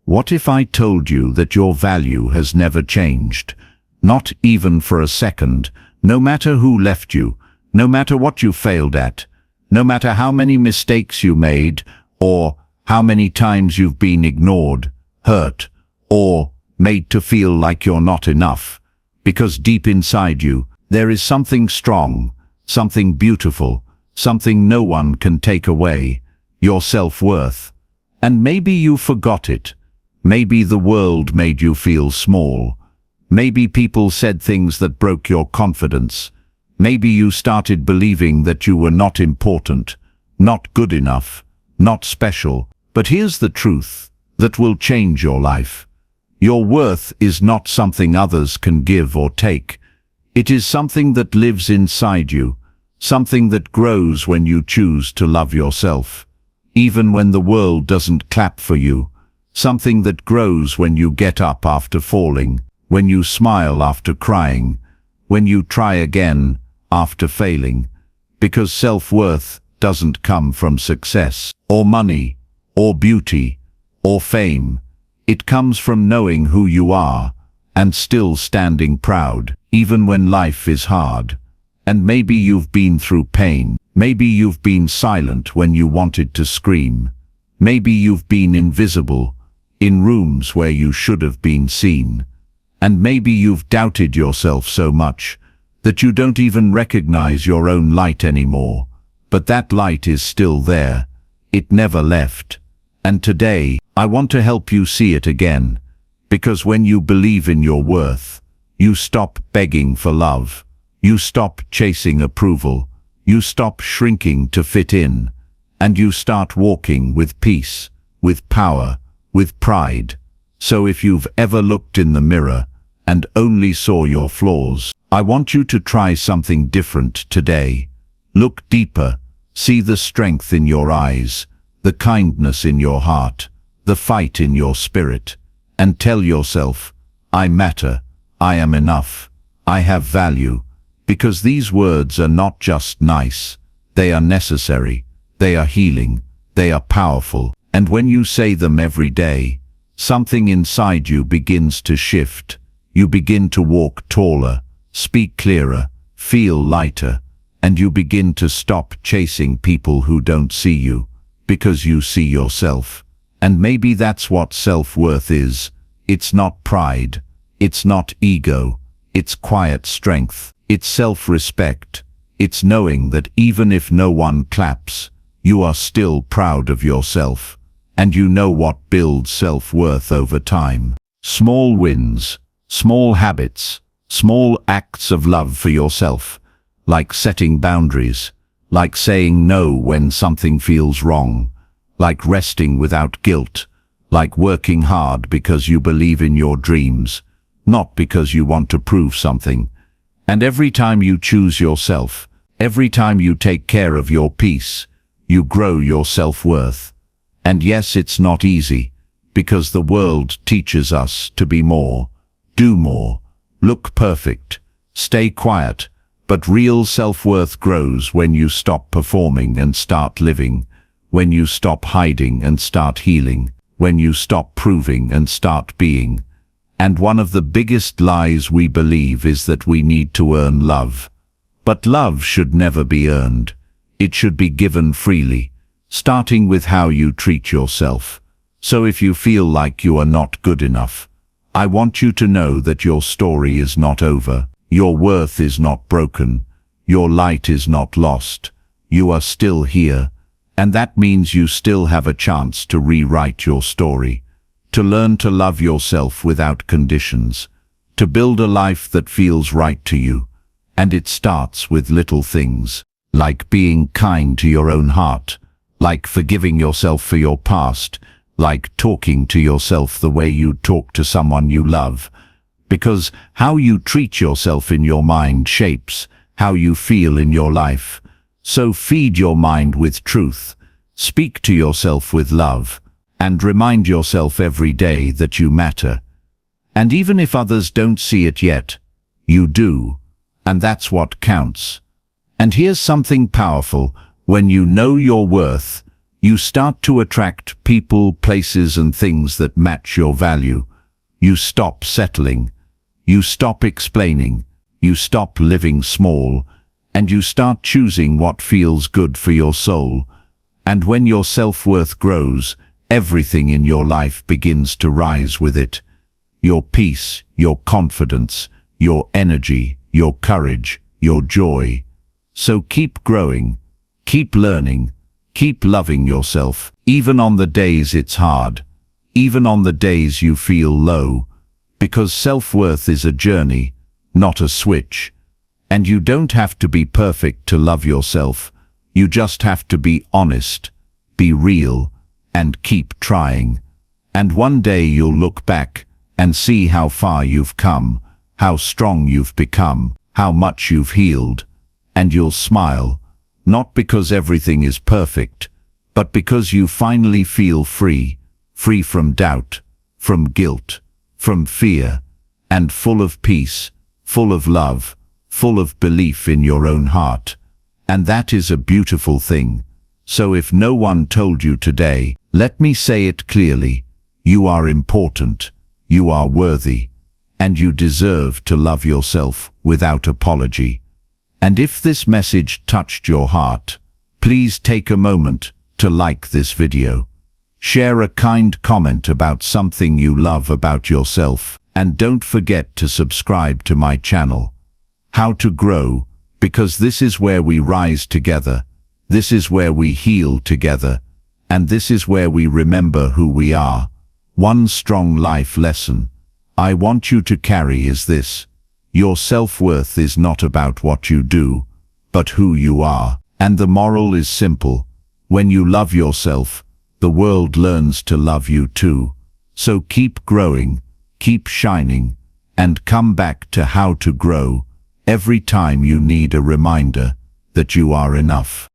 What if I told you that your value has never changed? Not even for a second, no matter who left you, no matter what you failed at, no matter how many mistakes you made, or how many times you've been ignored, hurt, or made to feel like you're not enough. Because deep inside you, there is something strong, something beautiful, something no one can take away, your self-worth. And maybe you forgot it. Maybe the world made you feel small. Maybe people said things that broke your confidence. Maybe you started believing that you were not important, not good enough, not special. But here's the truth that will change your life. Your worth is not something others can give or take. It is something that lives inside you, something that grows when you choose to love yourself. Even when the world doesn't clap for you, something that grows when you get up after falling, when you smile after crying, when you try again after failing. Because self-worth doesn't come from success, or money, or beauty, or fame. It comes from knowing who you are, and still standing proud, even when life is hard. And maybe you've been through pain. Maybe you've been silent when you wanted to scream. Maybe you've been invisible, in rooms where you should have been seen. And maybe you've doubted yourself so much that you don't even recognize your own light anymore. But that light is still there. It never left. And today, I want to help you see it again. Because when you believe in your worth, you stop begging for love. You stop chasing approval. You stop shrinking to fit in. And you start walking with peace, with power, with pride. So if you've ever looked in the mirror and only saw your flaws, I want you to try something different today. Look deeper. See the strength in your eyes, the kindness in your heart, the fight in your spirit. And tell yourself, I matter, I am enough, I have value. Because these words are not just nice, they are necessary, they are healing, they are powerful. And when you say them every day, something inside you begins to shift. You begin to walk taller, speak clearer, feel lighter, and you begin to stop chasing people who don't see you, because you see yourself. And maybe that's what self-worth is. It's not pride, it's not ego, it's quiet strength, it's self-respect. It's knowing that even if no one claps, you are still proud of yourself. And you know what builds self-worth over time. Small wins, small habits, small acts of love for yourself, like setting boundaries, like saying no when something feels wrong, like resting without guilt, like working hard because you believe in your dreams, not because you want to prove something. And every time you choose yourself, every time you take care of your peace, you grow your self-worth. And yes, it's not easy, because the world teaches us to be more, do more, look perfect, stay quiet. But real self-worth grows when you stop performing and start living, when you stop hiding and start healing, when you stop proving and start being. And one of the biggest lies we believe is that we need to earn love. But love should never be earned. It should be given freely, starting with how you treat yourself. So if you feel like you are not good enough, I want you to know that your story is not over. Your worth is not broken. Your light is not lost. You are still here. And that means you still have a chance to rewrite your story, to learn to love yourself without conditions, to build a life that feels right to you. And it starts with little things, like being kind to your own heart, like forgiving yourself for your past, like talking to yourself the way you talk to someone you love. Because how you treat yourself in your mind shapes how you feel in your life. So feed your mind with truth, speak to yourself with love, and remind yourself every day that you matter. And even if others don't see it yet, you do, and that's what counts. And here's something powerful: when you know your worth, You start to attract people, places, and things that match your value. You stop settling. You stop explaining. You stop living small. And you start choosing what feels good for your soul. And when your self-worth grows, everything in your life begins to rise with it. Your peace, your confidence, your energy, your courage, your joy. So keep growing, keep learning, keep loving yourself, even on the days it's hard, even on the days you feel low, because self-worth is a journey, not a switch. And you don't have to be perfect to love yourself. You just have to be honest, be real, and keep trying. And one day you'll look back and see how far you've come, how strong you've become, how much you've healed. And you'll smile, not because everything is perfect, but because you finally feel free, free from doubt, from guilt, from fear, and full of peace, full of love, full of belief in your own heart. And that is a beautiful thing. So if no one told you today, let me say it clearly. You are important, you are worthy, and you deserve to love yourself without apology. And if this message touched your heart, please take a moment to like this video. Share a kind comment about something you love about yourself, and don't forget to subscribe to my channel. How to Grow, because this is where we rise together, this is where we heal together, and this is where we remember who we are. One strong life lesson I want you to carry is this: your self-worth is not about what you do, but who you are. And the moral is simple: when you love yourself, the world learns to love you too. So keep growing, keep shining, and come back to How to Grow every time you need a reminder that you are enough.